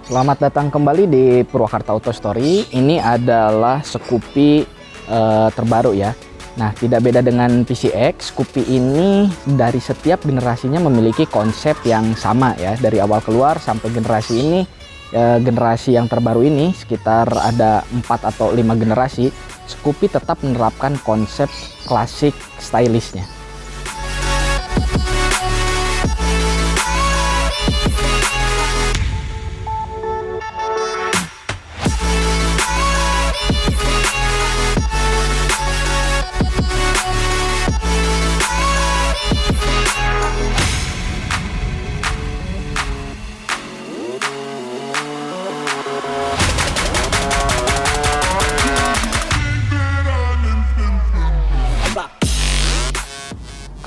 Selamat datang kembali di Purwakarta Auto Story. Ini adalah Scoopy terbaru ya. Nah, tidak beda dengan PCX, Scoopy ini dari setiap generasinya memiliki konsep yang sama ya. Dari awal keluar sampai generasi ini, generasi yang terbaru ini sekitar ada 4 atau 5 generasi, Scoopy tetap menerapkan konsep klasik stylishnya.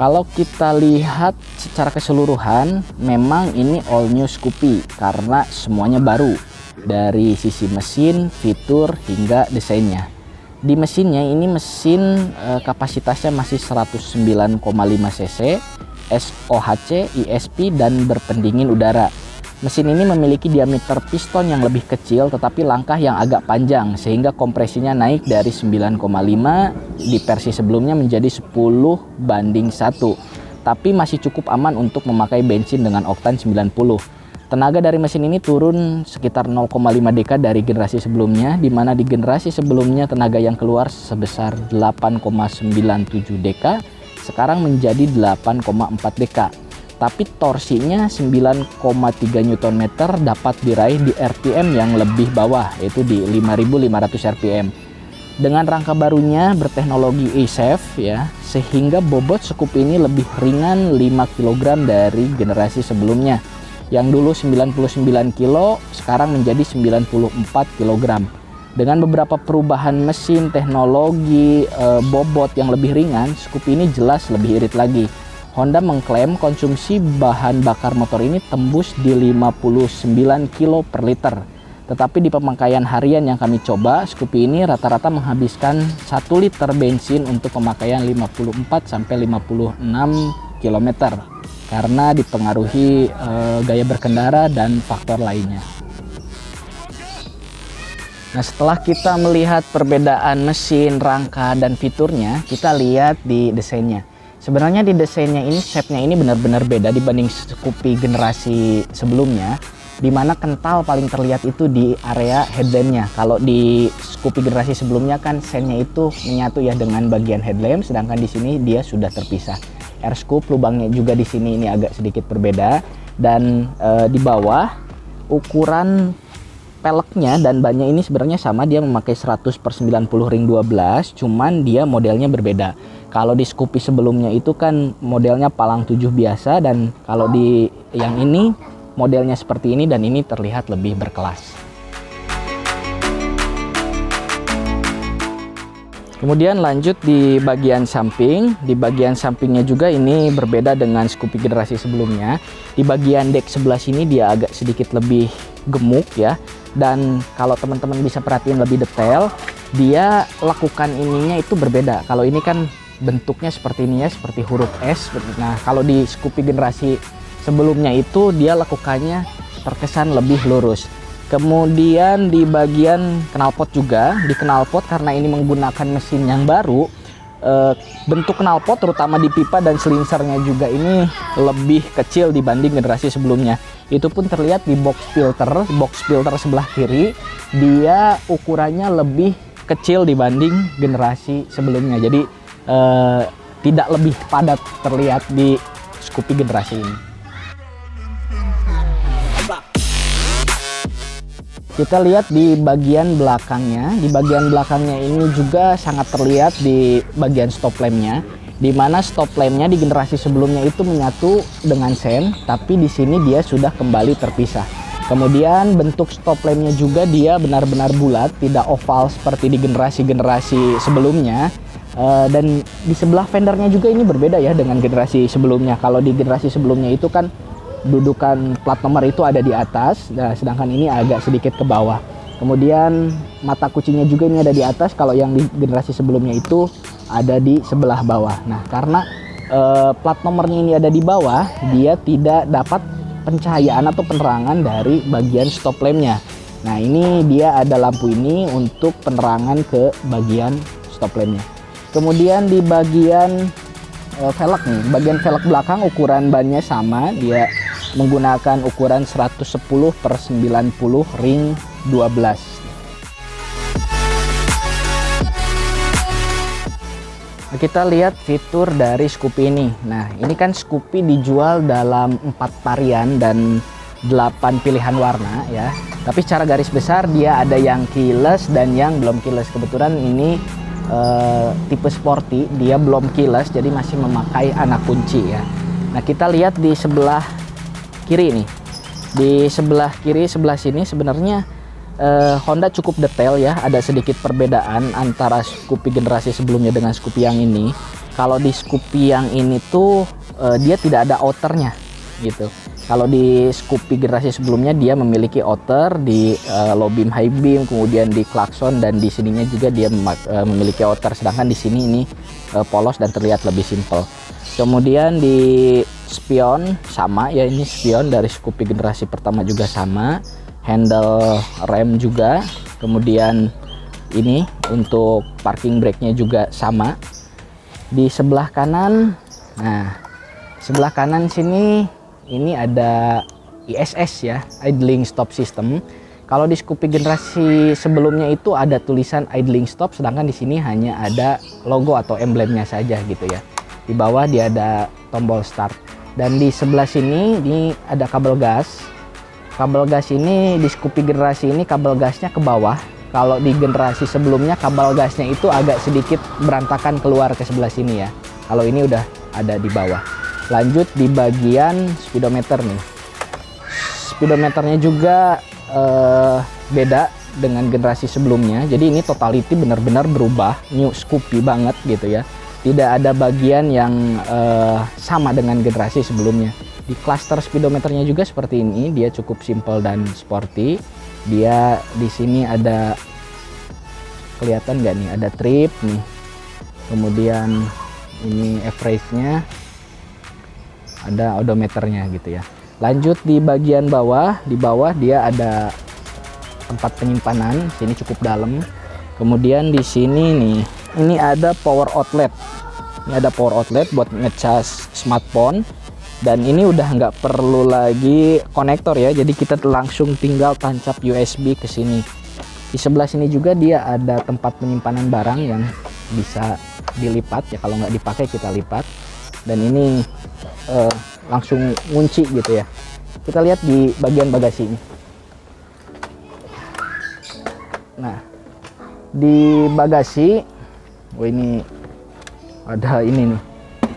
Kalau kita lihat secara keseluruhan, memang ini all new Scoopy karena semuanya baru dari sisi mesin, fitur, hingga desainnya. Di mesinnya ini mesin kapasitasnya masih 109,5 cc, SOHC, ISP, dan berpendingin udara. Mesin ini memiliki diameter piston yang lebih kecil tetapi langkah yang agak panjang sehingga kompresinya naik dari 9,5 di versi sebelumnya menjadi 10:1, tapi masih cukup aman untuk memakai bensin dengan oktan 90. Tenaga dari mesin ini turun sekitar 0,5 dk dari generasi sebelumnya, di mana di generasi sebelumnya tenaga yang keluar sebesar 8,97 dk, sekarang menjadi 8,4 dk. Tapi torsinya 9,3 Nm dapat diraih di RPM yang lebih bawah, yaitu di 5.500 RPM. Dengan rangka barunya berteknologi eSafe ya, sehingga bobot Scoopy ini lebih ringan 5 kg dari generasi sebelumnya. Yang dulu 99 kg, sekarang menjadi 94 kg. Dengan beberapa perubahan mesin, teknologi, bobot yang lebih ringan, Scoopy ini jelas lebih irit lagi. Honda mengklaim konsumsi bahan bakar motor ini tembus di 59 kg per liter. Tetapi di pemakaian harian yang kami coba, Scoopy ini rata-rata menghabiskan 1 liter bensin untuk pemakaian 54-56 km. Karena dipengaruhi gaya berkendara dan faktor lainnya. Nah, setelah kita melihat perbedaan mesin, rangka, dan fiturnya, kita lihat di desainnya. Sebenarnya di desainnya ini, shape-nya ini benar-benar beda dibanding Scoopy generasi sebelumnya, dimana kental paling terlihat itu di area headlampnya. Kalau di Scoopy generasi sebelumnya kan sen-nya itu menyatu ya dengan bagian headlamp, sedangkan di sini dia sudah terpisah. Air scoop lubangnya juga di sini ini agak sedikit berbeda, dan di bawah ukuran peleknya dan bannya ini sebenarnya sama, dia memakai 100/90 ring 12, cuman dia modelnya berbeda. Kalau di Scoopy sebelumnya itu kan modelnya palang 7 biasa, dan kalau di yang ini modelnya seperti ini, dan ini terlihat lebih berkelas. Kemudian lanjut di bagian samping. Di bagian sampingnya juga ini berbeda dengan Scoopy generasi sebelumnya. Di bagian dek sebelah sini dia agak sedikit lebih gemuk ya. Dan kalau teman-teman bisa perhatiin lebih detail, dia lakukan ininya itu berbeda. Kalau ini kan bentuknya seperti ini ya, seperti huruf S. Nah, kalau di Scoopy generasi sebelumnya itu dia lakukannya terkesan lebih lurus. Kemudian di bagian knalpot juga, di knalpot karena ini menggunakan mesin yang baru, bentuk knalpot terutama di pipa dan silinsernya juga ini lebih kecil dibanding generasi sebelumnya. Itu pun terlihat di box filter sebelah kiri, dia ukurannya lebih kecil dibanding generasi sebelumnya. Jadi tidak lebih padat terlihat di Scoopy generasi ini. Kita lihat di bagian belakangnya. Di bagian belakangnya ini juga sangat terlihat di bagian stop lampnya, di mana stop lampnya di generasi sebelumnya itu menyatu dengan sen, tapi di sini dia sudah kembali terpisah. Kemudian bentuk stop lampnya juga dia benar-benar bulat, tidak oval seperti di generasi-generasi sebelumnya. Dan di sebelah fendernya juga ini berbeda ya dengan generasi sebelumnya. Kalau di generasi sebelumnya itu kan dudukan plat nomor itu ada di atas, nah, sedangkan ini agak sedikit ke bawah. Kemudian mata kucingnya juga ini ada di atas, kalau yang di generasi sebelumnya itu ada di sebelah bawah. Nah, karena plat nomornya ini ada di bawah, dia tidak dapat pencahayaan atau penerangan dari bagian stop lampnya. Nah ini dia ada lampu ini untuk penerangan ke bagian stop lampnya. Kemudian di bagian velg nih, bagian velg belakang ukuran bannya sama, dia menggunakan ukuran 110/90 ring 12. Kita lihat fitur dari Scoopy ini. Nah, ini kan Scoopy dijual dalam 4 varian dan 8 pilihan warna ya. Tapi secara garis besar dia ada yang keyless dan yang belum keyless. Kebetulan ini tipe sporty, dia belum keyless jadi masih memakai anak kunci ya. Nah, kita lihat di sebelah kiri nih. Di sebelah kiri sebelah sini sebenarnya Honda cukup detail ya, ada sedikit perbedaan antara Scoopy generasi sebelumnya dengan Scoopy yang ini. Kalau di Scoopy yang ini tuh dia tidak ada outernya gitu. Kalau di Scoopy generasi sebelumnya dia memiliki outer di low beam, high beam, kemudian di klakson dan di sininya juga dia memiliki outer. Sedangkan di sini ini polos dan terlihat lebih simple. Kemudian di spion sama ya, ini spion dari Scoopy generasi pertama juga sama. Handle rem juga, kemudian ini untuk parking brake-nya juga sama. Di sebelah kanan, nah sebelah kanan sini ini ada ISS ya, idling stop system. Kalau di Scoopy generasi sebelumnya itu ada tulisan idling stop, sedangkan di sini hanya ada logo atau emblemnya saja gitu ya. Di bawah dia ada tombol start, dan di sebelah sini ini ada kabel gas. Kabel gas ini di Scoopy generasi ini kabel gasnya ke bawah. Kalau di generasi sebelumnya kabel gasnya itu agak sedikit berantakan keluar ke sebelah sini ya. Kalau ini udah ada di bawah. Lanjut di bagian speedometer nih. Speedometernya juga beda dengan generasi sebelumnya. Jadi ini totality benar-benar berubah, new Scoopy banget gitu ya. Tidak ada bagian yang sama dengan generasi sebelumnya. Di cluster speedometernya juga seperti ini, dia cukup simple dan sporty. Dia di sini ada, kelihatan nggak nih, ada trip nih. Kemudian ini average-nya, ada odometernya gitu ya. Lanjut di bagian bawah, di bawah dia ada tempat penyimpanan, sini cukup dalam. Kemudian di sini nih, ini ada power outlet. Ini ada power outlet buat ngecas smartphone. Dan ini udah nggak perlu lagi konektor ya, jadi kita langsung tinggal tancap USB ke sini. Di sebelah sini juga dia ada tempat penyimpanan barang yang bisa dilipat ya, kalau nggak dipakai kita lipat. Dan ini langsung ngunci gitu ya. Kita lihat di bagian bagasi ini. Nah, di bagasi, ini ada ini nih.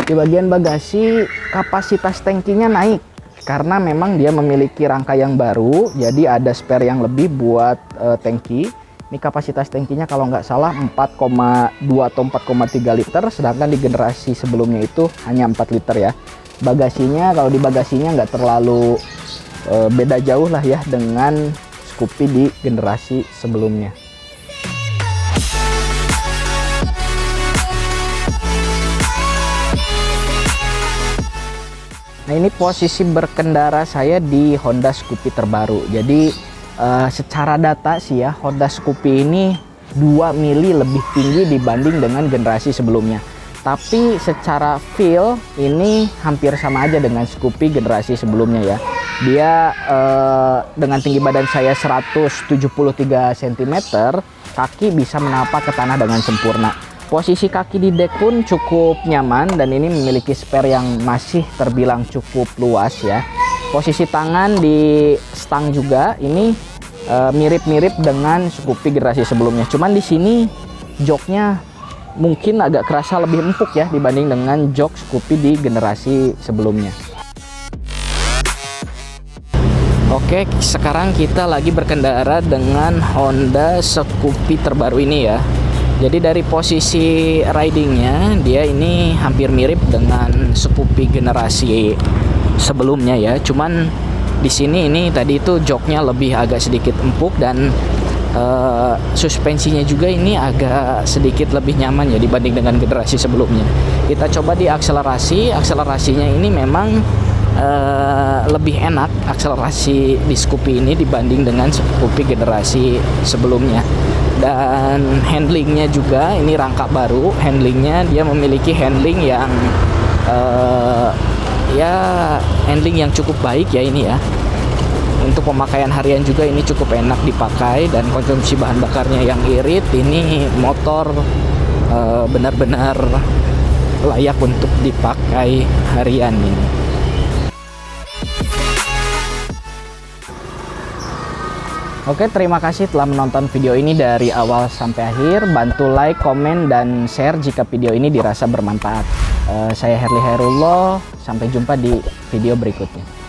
Di bagian bagasi kapasitas tangkinya naik karena memang dia memiliki rangka yang baru, jadi ada spare yang lebih buat tangki. Ini kapasitas tangkinya kalau nggak salah 4,2 atau 4,3 liter, sedangkan di generasi sebelumnya itu hanya 4 liter ya. Bagasinya, kalau di bagasinya nggak terlalu beda jauh lah ya dengan Scoopy di generasi sebelumnya. Nah, ini posisi berkendara saya di Honda Scoopy terbaru. Jadi secara data sih ya, Honda Scoopy ini 2 mili lebih tinggi dibanding dengan generasi sebelumnya. Tapi secara feel ini hampir sama aja dengan Scoopy generasi sebelumnya ya. Dia dengan tinggi badan saya 173 cm, kaki bisa menapak ke tanah dengan sempurna. Posisi kaki di dek pun cukup nyaman dan ini memiliki spare yang masih terbilang cukup luas ya. Posisi tangan di stang juga ini mirip-mirip dengan Scoopy generasi sebelumnya. Cuman di sini joknya mungkin agak kerasa lebih empuk ya dibanding dengan jok Scoopy di generasi sebelumnya. Oke, sekarang kita lagi berkendara dengan Honda Scoopy terbaru ini ya. Jadi dari posisi ridingnya dia ini hampir mirip dengan Scoopy generasi sebelumnya ya. Cuman di sini ini tadi itu joknya lebih agak sedikit empuk dan suspensinya juga ini agak sedikit lebih nyaman ya dibanding dengan generasi sebelumnya. Kita coba di akselerasi. Akselerasinya ini memang lebih enak akselerasi di Scoopy ini dibanding dengan Scoopy generasi sebelumnya. Dan handlingnya juga, ini rangka baru, handlingnya dia memiliki handling yang handling yang cukup baik ya ini ya. Untuk pemakaian harian juga ini cukup enak dipakai, dan konsumsi bahan bakarnya yang irit. Ini motor benar-benar layak untuk dipakai harian ini. Oke, terima kasih telah menonton video ini dari awal sampai akhir. Bantu like, komen, dan share jika video ini dirasa bermanfaat. Saya Herli Hairullah, sampai jumpa di video berikutnya.